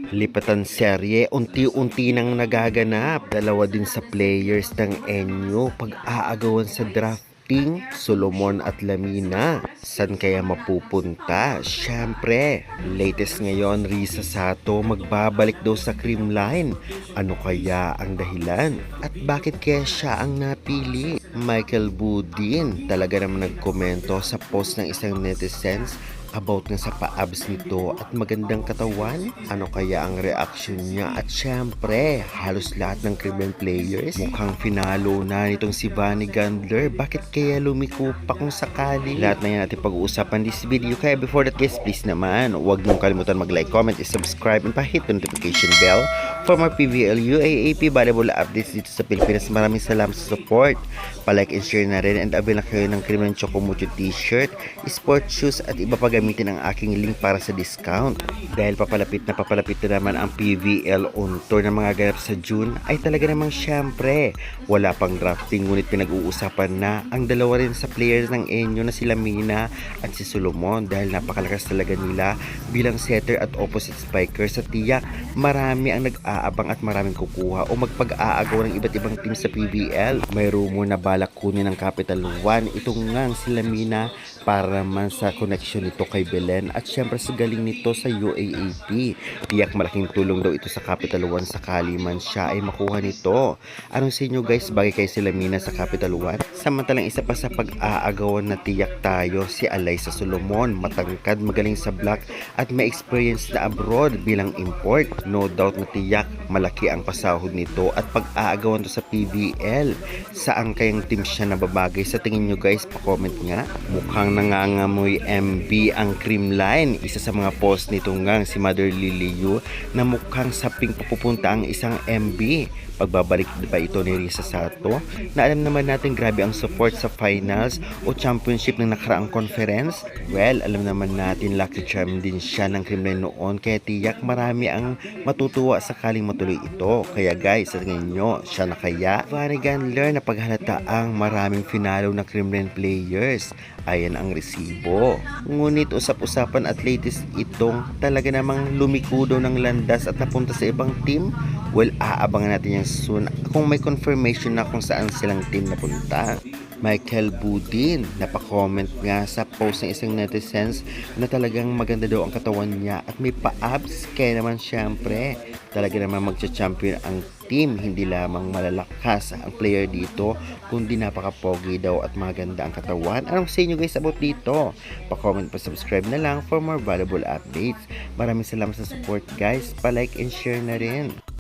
Lipatan serye, unti-unti nang nagaganap. Dalawa din sa players ng Enyo pag-aagawan sa drafting, Solomon at Lamina. San kaya mapupunta? Syempre, latest ngayon, Risa Sato magbabalik daw sa Creamline. Ano kaya ang dahilan? At bakit kaya siya ang napili? Michael Budin talaga naman nagkomento sa post ng isang netizens about nga sa pa-abs nito at magandang katawan. Ano kaya ang reaction niya? At syempre, halos lahat ng Cleveland players mukhang finalo na nitong si Vanny Gandler. Bakit kaya lumiko pa kung sakali? Lahat na yan natin pag-uusapan this video. Kaya before that guys, please naman, huwag mong kalimutan mag-like, comment, subscribe, and pa-hit the notification bell for more PVL UAAP volleyball updates dito sa Pilipinas. Maraming salamat sa support. Pa-like and share na rin, and avail na kayo ng Cleveland Chocomucho t-shirt, sports shoes, at iba pa gamitin ang aking link para sa discount. Dahil papalapit na naman ang PVL on tour na mga ganap sa June, ay talaga namang syempre wala pang drafting, ngunit pinag-uusapan na ang dalawa rin sa players ng Enyo na sila Mina at si Solomon, dahil napakalakas talaga nila bilang setter at opposite spiker. Sa tiyak, marami ang nag-aabang at maraming kukuha o magpag-aagaw ng iba't ibang team sa PVL. May rumor na balak kunin ng Capital One itong ngang sila Mina para man sa connection nito kay Belen at syempre sa galing nito sa UAAP. Tiyak malaking tulong daw ito sa Capital One sakali man siya ay makuha nito. Anong sa inyo guys, bagay kay sila Mina sa Capital One? Samantalang isa pa sa pag-aagawan na tiyak tayo, si Alyssa Solomon. Matangkad, magaling sa block at may experience na abroad bilang import. No doubt na tiyak malaki ang pasahod nito at pag-aagawan to sa PBL. Saan kayang team siya na babagay? Sa tingin nyo guys, pa-comment nga. Mukhang nangangamoy MB ang Creamline. Isa sa mga post nito ngang si Mother Liliu na mukhang saping papupunta ang isang MB. Pagbabalik ba ito ni Risa Sato? Na alam naman natin grabe ang support sa finals o championship ng nakaraang conference. Well, alam naman natin lucky charm din siya ng Creamline noon, kaya tiyak marami ang matutuwa sakaling matuloy ito. Kaya guys, sa tingin nyo, siya na kaya? Vanny Gandler na paghalata ang maraming finalo na Creamline players. Ayan ang resibo. Ngunit usap-usapan at latest itong talaga namang lumiko daw ng landas at napunta sa ibang team. Well, aabangan natin yan soon kung may confirmation na kung saan silang team napunta. Michael Budin, napaka-comment nga sa post ng isang netizens na talagang maganda daw ang katawan niya at may pa-abs, kaya naman syempre talaga naman magcha-champion ang team. Hindi lamang malalakas ang player dito, kundi napaka-pogi daw at maganda ang katawan. Anong sa inyo guys about dito? Pa-comment, pa-subscribe na lang for more valuable updates. Maraming salamat sa support guys, pa-like and share na rin.